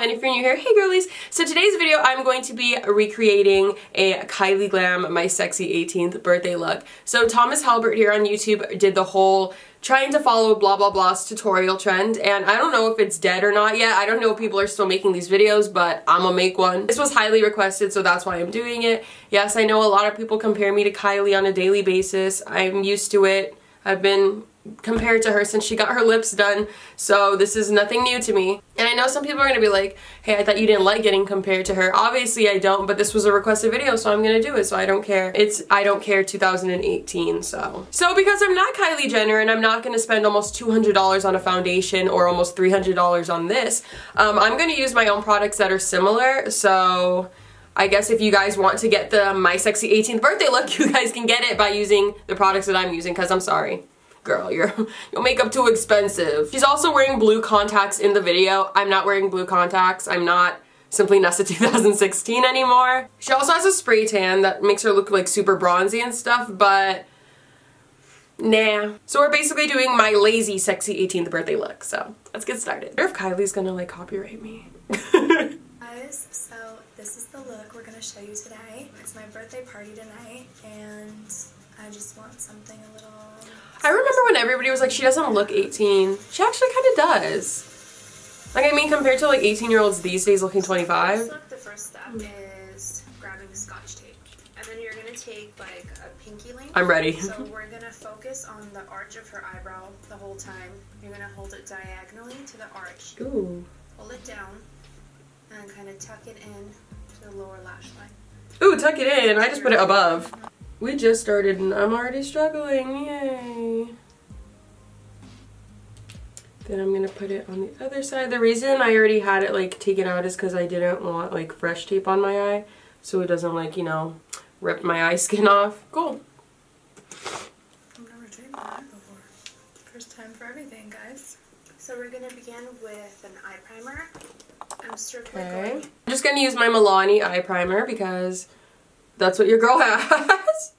and if you're new here, hey girlies! So today's video I'm going to be recreating a Kylie Glam My Sexy 18th Birthday look. So Thomas Halbert here on YouTube did the whole trying to follow blah blah blah's tutorial trend, and I don't know if it's dead or not yet. I don't know if people are still making these videos, but I'm gonna make one. This was highly requested, so that's why I'm doing it. Yes, I know a lot of people compare me to Kylie on a daily basis. I'm used to it. I've been compared to her since she got her lips done, so this is nothing new to me. And I know some people are gonna be like, hey, I thought you didn't like getting compared to her. Obviously I don't, but this was a requested video, so I'm gonna do it, so I don't care. It's I don't care 2018, so because I'm not Kylie Jenner and I'm not gonna spend almost $200 on a foundation or almost $300 on this, I'm gonna use my own products that are similar. So I guess if you guys want to get the My Sexy 18th Birthday look, you guys can get it by using the products that I'm using, because I'm sorry, girl, your makeup too expensive. She's also wearing blue contacts in the video. I'm not wearing blue contacts. I'm not Simply Nessa 2016 anymore. She also has a spray tan that makes her look like super bronzy and stuff, but nah. So we're basically doing my lazy sexy 18th birthday look, so let's get started. I wonder if Kylie's gonna like copyright me. Guys, so this is the look we're gonna show you today. It's my birthday party tonight, and I just want something a little... I remember when everybody was like, she doesn't look 18. She actually kind of does. Like, I mean, compared to like 18-year-olds these days looking 25. This look, the first step is grabbing Scotch tape. And then you're gonna take like a pinky length. I'm ready. So we're gonna focus on the arch of her eyebrow the whole time. You're gonna hold it diagonally to the arch. Ooh. Pull it down and kind of tuck it in to the lower lash line. Ooh, tuck it in. I just put it above. We just started and I'm already struggling. Yay. Then I'm gonna put it on the other side. The reason I already had it like taken out is because I didn't want like fresh tape on my eye, so it doesn't like, you know, rip my eye skin off. Cool. I've never tried that before. First time for everything, guys. So we're gonna begin with an eye primer. I'm strictly going. I'm just gonna use my Milani eye primer because that's what your girl has.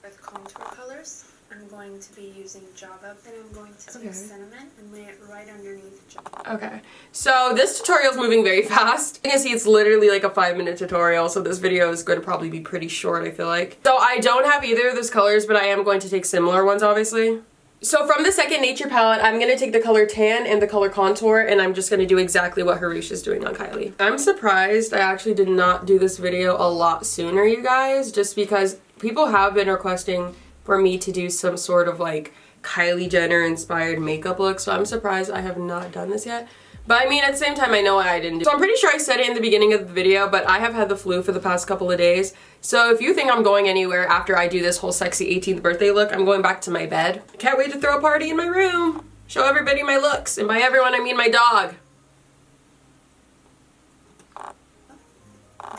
With contour colors, I'm going to be using Java, and I'm going to take cinnamon and lay it right underneath Java. Okay, so this tutorial is moving very fast. You can see it's literally like a 5-minute tutorial, so this video is going to probably be pretty short, I feel like. So I don't have either of those colors, but I am going to take similar ones, obviously. So from the Second Nature palette, I'm going to take the color Tan and the color Contour, and I'm just going to do exactly what Harush is doing on Kylie. I'm surprised I actually did not do this video a lot sooner, you guys, just because people have been requesting for me to do some sort of like Kylie Jenner inspired makeup look, so I'm surprised I have not done this yet. But I mean, at the same time, I know I didn't do. So I'm pretty sure I said it in the beginning of the video, but I have had the flu for the past couple of days. So if you think I'm going anywhere after I do this whole sexy 18th birthday look, I'm going back to my bed. Can't wait to throw a party in my room. Show everybody my looks. And by everyone, I mean my dog.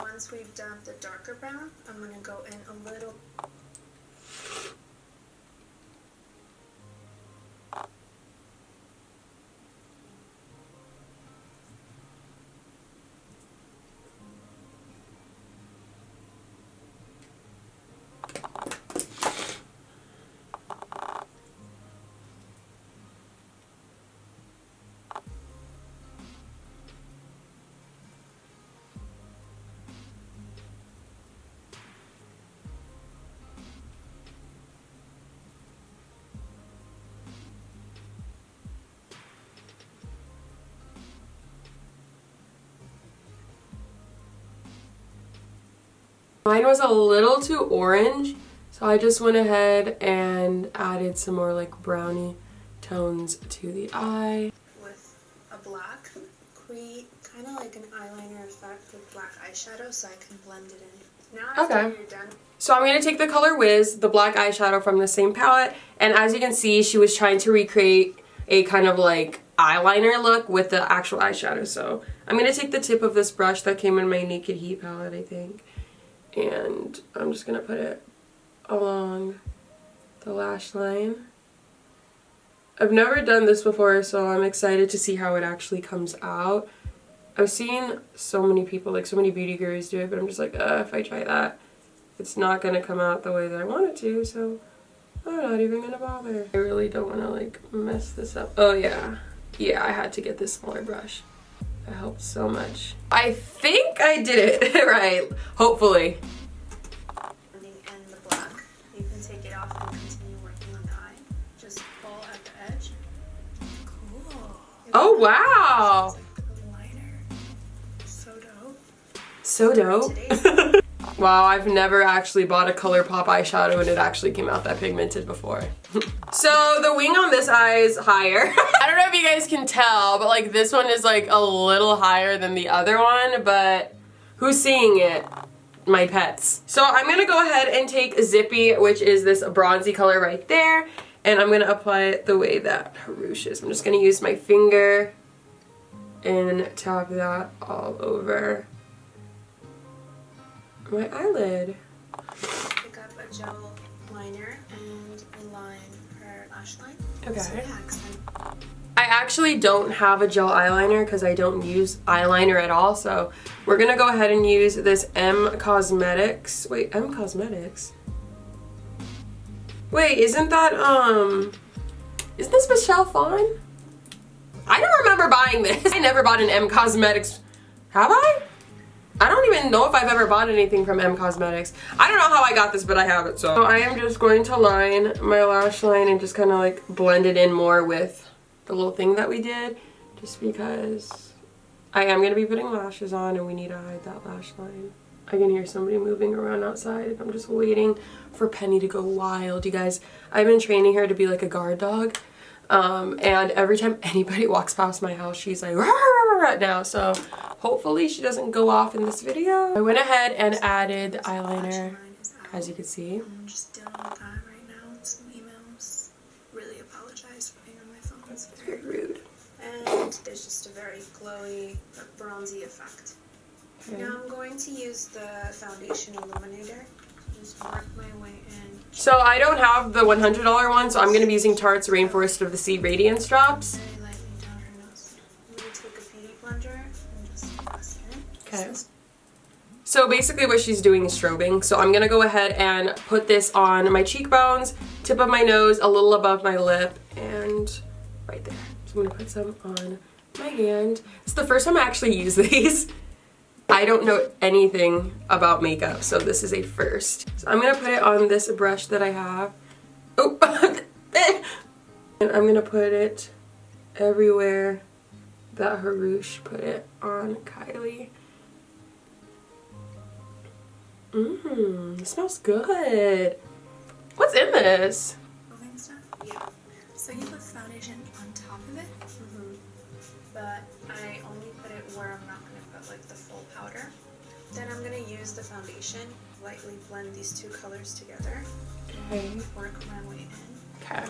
Once we've done the darker brown, I'm going to go in a little. Mine was a little too orange, so I just went ahead and added some more like brownie tones to the eye. With a black, create kind of like an eyeliner effect with black eyeshadow so I can blend it in. Now after you're done. So I'm going to take the color Wiz, the black eyeshadow from the same palette, and as you can see, she was trying to recreate a kind of like eyeliner look with the actual eyeshadow. So I'm going to take the tip of this brush that came in my Naked Heat palette, I think. And I'm just going to put it along the lash line. I've never done this before, so I'm excited to see how it actually comes out. I've seen so many people, like so many beauty gurus do it, but I'm just like, if I try that, it's not going to come out the way that I want it to, so I'm not even going to bother. I really don't want to like mess this up. Oh yeah. Yeah, I had to get this smaller brush. That helped so much. I think I did it right, hopefully. And the black. You can take it off and continue working on the eye. Just pull at the edge. Cool. Oh, wow. Liner. So dope. So dope. Wow, I've never actually bought a ColourPop eyeshadow and it actually came out that pigmented before. So the wing on this eye is higher. I don't know if you guys can tell, but like this one is like a little higher than the other one, but who's seeing it? My pets. So I'm gonna go ahead and take Zippy, which is this bronzy color right there, and I'm gonna apply it the way that Harush is. I'm just gonna use my finger and tap that all over my eyelid. Pick up a gel liner and align her lash line. Okay. So yeah, accent. I actually don't have a gel eyeliner because I don't use eyeliner at all, so we're gonna go ahead and use this M Cosmetics. Wait, M Cosmetics? Wait, isn't this Michelle Phan? I don't remember buying this. I never bought an M Cosmetics. Have I? I don't even know if I've ever bought anything from M Cosmetics. I don't know how I got this, but I have it, so I am just going to line my lash line and just kind of like blend it in more with the little thing that we did, just because I am going to be putting lashes on and we need to hide that lash line. I can hear somebody moving around outside and I'm just waiting for Penny to go wild. You guys, I've been training her to be like a guard dog, and every time anybody walks past my house, she's like, "Rah, rah, rah, rah," now, so hopefully she doesn't go off in this video. I went ahead and added the eyeliner, as you can see. I'm just dealing with that right now with some emails. Really apologize for being on my phone. It's Very rude. And there's just a very glowy, bronzy effect. Okay. Now I'm going to use the foundation illuminator. Just work my way in. So I don't have the $100 one, so I'm going to be using Tarte's Rainforest of the Sea Radiance Drops. Very lightly down her nose. I'm going to take a beauty blender and just press it in. Okay. So basically what she's doing is strobing. So I'm going to go ahead and put this on my cheekbones, tip of my nose, a little above my lip, and right there. So I'm going to put some on my hand. It's the first time I actually use these. I don't know anything about makeup, so this is a first. So I'm going to put it on this brush that I have. Oh! And I'm going to put it everywhere that Harush put it on Kylie. It smells good. What's in this? Moving stuff? Yeah. So you put foundation on top of it, but I only put it where I'm not going to put like the full powder. Then I'm going to use the foundation, lightly blend these two colors together, Okay. work my way in. Okay.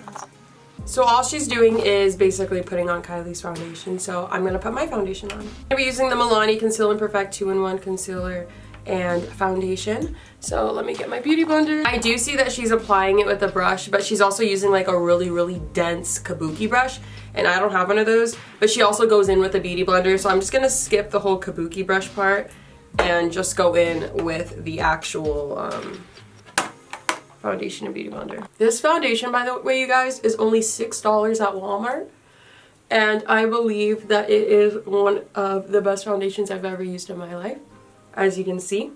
So all she's doing is basically putting on Kylie's foundation, so I'm going to put my foundation on. I'm going to be using the Milani Conceal and Perfect 2-in-1 Concealer and foundation. So let me get my beauty blender. I do see that she's applying it with a brush, but she's also using like a really dense kabuki brush, and I don't have one of those, but she also goes in with a beauty blender, so I'm just gonna skip the whole kabuki brush part and just go in with the actual foundation and beauty blender. This foundation, by the way, you guys, is only $6 at Walmart, and I believe that it is one of the best foundations I've ever used in my life. As you can see,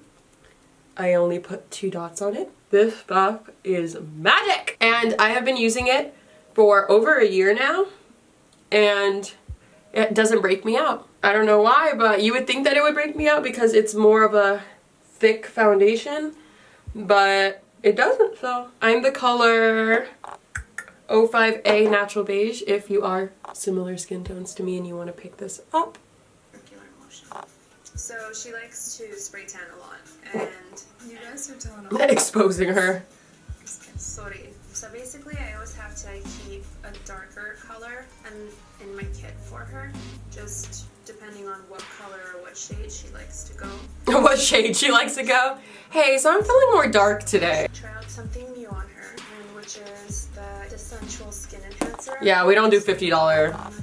I only put 2 dots on it. This stuff is magic! And I have been using it for over a year now, and it doesn't break me out. I don't know why, but you would think that it would break me out because it's more of a thick foundation, but it doesn't, so. I'm the color 05A Natural Beige if you are similar skin tones to me and you want to pick this up. Circular motion. So she likes to spray tan a lot, and you guys are telling her. Exposing her. Sorry. So basically, I always have to keep a darker color in my kit for her, just depending on what color or what shade she likes to go. What shade she likes to go? Hey, so I'm feeling more dark today. Try out something new on her, and which is the Essential Skin Enhancer. Yeah, we don't do $50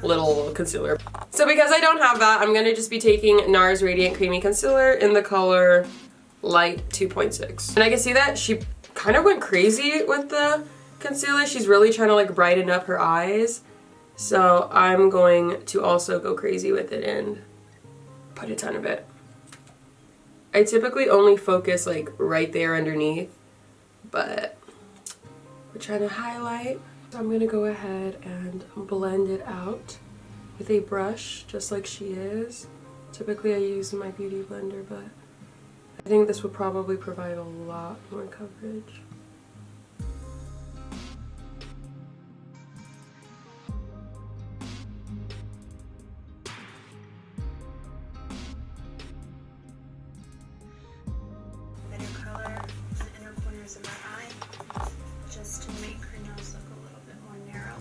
little concealer. So because I don't have that, I'm gonna just be taking NARS Radiant Creamy Concealer in the color Light 2.6. And I can see that she kind of went crazy with the concealer. She's really trying to like brighten up her eyes. So I'm going to also go crazy with it and put a ton of it. I typically only focus like right there underneath, but we're trying to highlight. So I'm gonna go ahead and blend it out with a brush, just like she is. Typically I use my beauty blender, but I think this would probably provide a lot more coverage. Of her eye, just to make her nose look a little bit more narrow.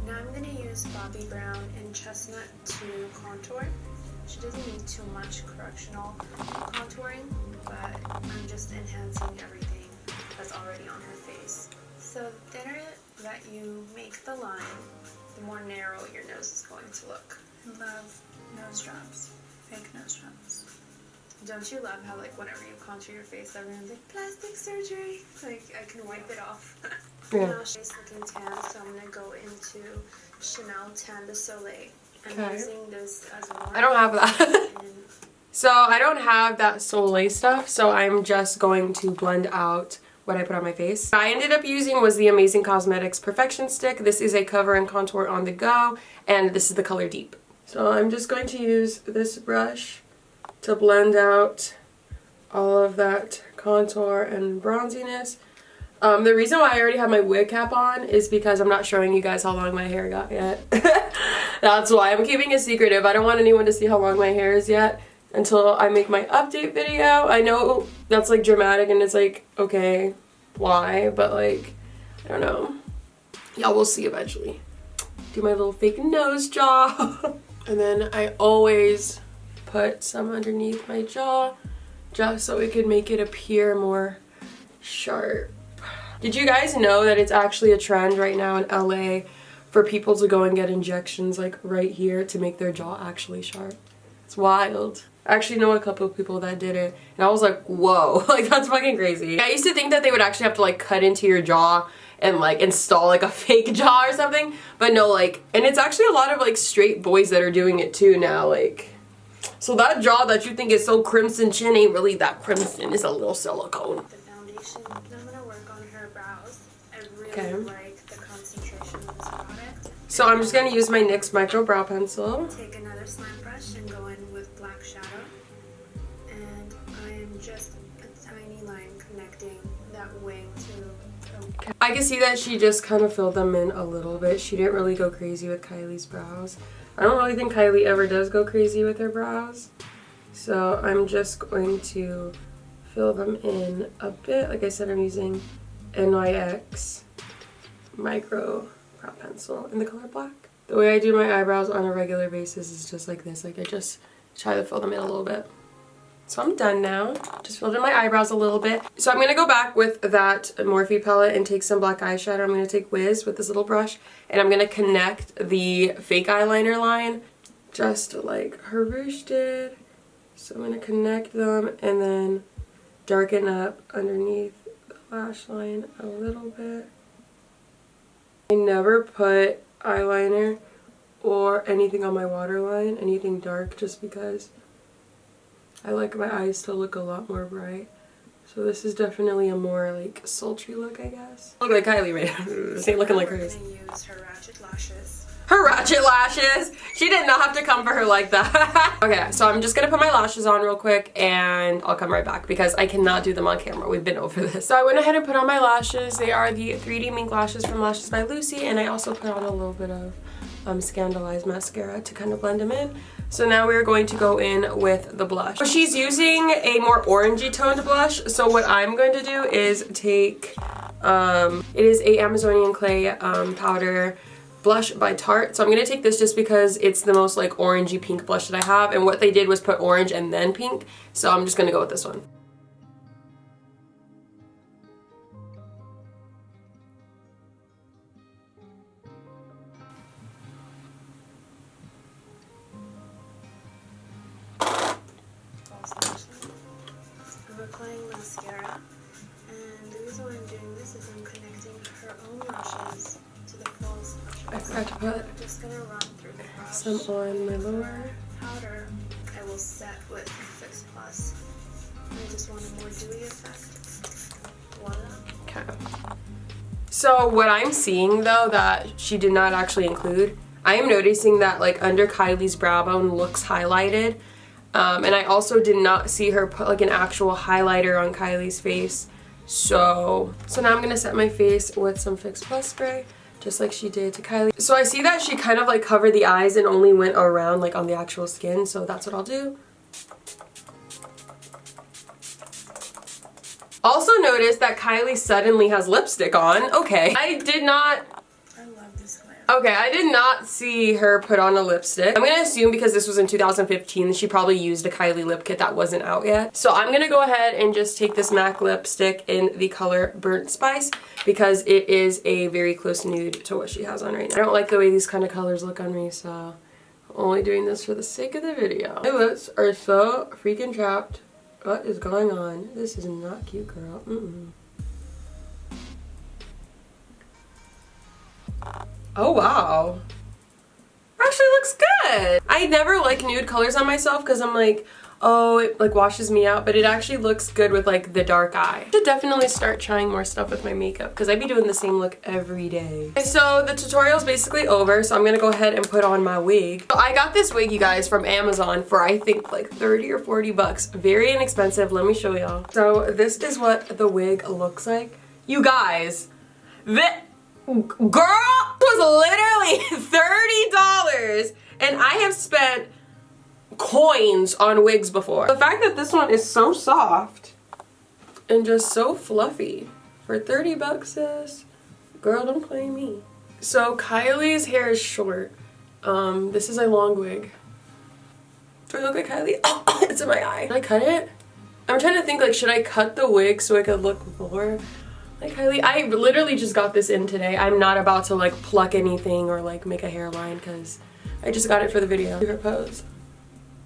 Now I'm going to use Bobbi Brown and Chestnut to contour. She doesn't need too much correctional contouring, but I'm just enhancing everything that's already on her face. So the thinner that you make the line, the more narrow your nose is going to look. I love nose jobs, fake nose jobs. Don't you love how, like, whenever you contour your face, everyone's like, plastic surgery? Like, I can wipe it off. Yeah. Now she's looking tan, so I'm going to go into Chanel Tan de Soleil. I'm Okay. using this as well. I don't have that. So I don't have that Soleil stuff, so I'm just going to blend out what I put on my face. What I ended up using was the Amazing Cosmetics Perfection Stick. This is a cover and contour on the go, and this is the color Deep. So I'm just going to use this brush to blend out all of that contour and bronziness. The reason why I already have my wig cap on is because I'm not showing you guys how long my hair got yet. That's why I'm keeping it secretive. I don't want anyone to see how long my hair is yet until I make my update video. I know that's like dramatic and it's like, okay, why? But like, I don't know. Y'all will see eventually. Do my little fake nose job. And then I always put some underneath my jaw just so it could make it appear more sharp. Did you guys know that it's actually a trend right now in LA for people to go and get injections like right here to make their jaw actually sharp? It's wild. I actually know a couple of people that did it and I was like, whoa, like that's fucking crazy. I used to think that they would actually have to like cut into your jaw and like install like a fake jaw or something, but no, like, and it's actually a lot of like straight boys that are doing it too now, like. So that jaw that you think is so crimson chin ain't really that crimson. It's a little silicone. The foundation, I'm going to work on her brows. I really like the concentration of this product. So I'm just going to use my NYX Micro Brow Pencil. Take another slime brush and go in with black shadow. And I am just a tiny line connecting that wing to... I can see that she just kind of filled them in a little bit. She didn't really go crazy with Kylie's brows. I don't really think Kylie ever does go crazy with her brows. So I'm just going to fill them in a bit. Like I said, I'm using NYX Micro Brow Pencil in the color black. The way I do my eyebrows on a regular basis is just like this. Like I just try to fill them in a little bit. So I'm done now. Just filled in my eyebrows a little bit. So I'm going to go back with that Morphe palette and take some black eyeshadow. I'm going to take Wiz with this little brush and I'm going to connect the fake eyeliner line just like her Rouge did. So I'm going to connect them and then darken up underneath the lash line a little bit. I never put eyeliner or anything on my waterline, anything dark, just because I like my eyes to look a lot more bright. So this is definitely a more like sultry look, I guess. Look like Kylie right now. This ain't looking like hers. I'm going to use her ratchet lashes. Her ratchet lashes! She did not have to come for her like that. Okay, so I'm just gonna put my lashes on real quick and I'll come right back because I cannot do them on camera. We've been over this. So I went ahead and put on my lashes. They are the 3D Mink lashes from Lashes by Lucy, and I also put on a little bit of Scandalized mascara to kind of blend them in. So now we're going to go in with the blush. So she's using a more orangey toned blush. So what I'm going to do is take, it is a Amazonian clay powder blush by Tarte. So I'm going to take this just because it's the most like orangey pink blush that I have. And what they did was put orange and then pink. So I'm just going to go with this one. I'm applying mascara, and the reason why I'm doing this is I'm connecting her own lashes to the false lashes. forgot to put I'm just gonna run through the brush. some on my lower. Powder I will set with Fix Plus. I just want a more dewy effect. Voila. Okay. So what I'm seeing though that she did not actually include, I am noticing that like under Kylie's brow bone looks highlighted. And I also did not see her put like an actual highlighter on Kylie's face. So now I'm gonna set my face with some Fix Plus spray, just like she did to Kylie. So I see that she kind of like covered the eyes and only went around like on the actual skin. So that's what I'll do. Also notice that Kylie suddenly has lipstick on. Okay. I did not see her put on a lipstick. I'm gonna assume because this was in 2015 she probably used a Kylie lip kit that wasn't out yet. So I'm gonna go ahead and just take this MAC lipstick in the color Burnt Spice because it is a very close nude to what she has on right now. I don't like the way these kind of colors look on me, so I'm only doing this for the sake of the video. My lips are so freaking chapped. What is going on? This is not cute, girl. Oh wow. Actually looks good. I never like nude colors on myself because I'm like, oh, it like washes me out, but it actually looks good with like the dark eye. I should definitely start trying more stuff with my makeup because I'd be doing the same look every day. Okay, so the tutorial's basically over, so I'm gonna go ahead and put on my wig. So I got this wig, you guys, from Amazon for I think like 30 or 40 bucks. Very inexpensive. Let me show y'all. So this is what the wig looks like. You guys, girl was literally $30 and I have spent coins on wigs before. The fact that this one is so soft and just so fluffy for 30 bucks, sis, girl, don't play me. So Kylie's hair is short. This is a long wig. Do I look like Kylie? Oh, it's in my eye. Did I cut it? I'm trying to think like, should I cut the wig so I could look more like Kylie? I literally just got this in today. I'm not about to like pluck anything or like make a hairline because I just got it for the video. Her pose.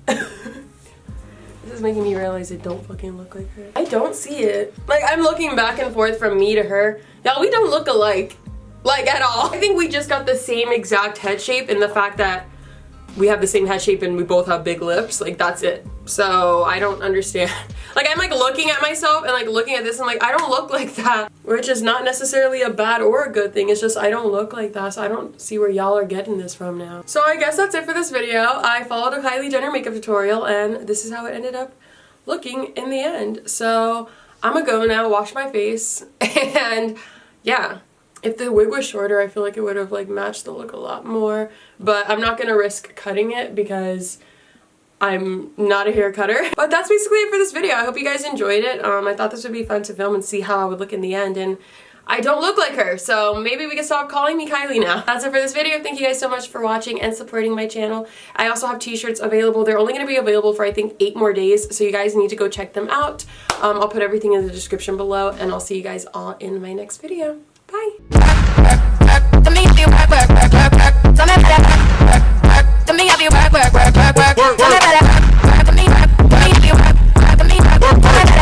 This is making me realize it don't fucking look like her. I don't see it. Like I'm looking back and forth from me to her. Y'all, we don't look alike. Like at all. I think we just got the same exact head shape and the fact that we have the same head shape and we both have big lips. Like that's it. So I don't understand. Like I'm like looking at myself and like looking at this and like I don't look like that, which is not necessarily a bad or a good thing. It's just I don't look like that, so I don't see where y'all are getting this from now. So I guess that's it for this video. I followed a Kylie Jenner makeup tutorial and this is how it ended up looking in the end. So I'm gonna go now, wash my face, and yeah. If the wig was shorter, I feel like it would have like matched the look a lot more, but I'm not gonna risk cutting it because I'm not a hair cutter. But that's basically it for this video. I hope you guys enjoyed it. I thought this would be fun to film and see how I would look in the end, and I don't look like her, so maybe we can stop calling me Kylie now. That's it for this video. Thank you guys so much for watching and supporting my channel. I also have t-shirts available. They're only going to be available for I think 8 more days, so you guys need to go check them out. I'll put everything in the description below, and I'll see you guys all in my next video. Bye!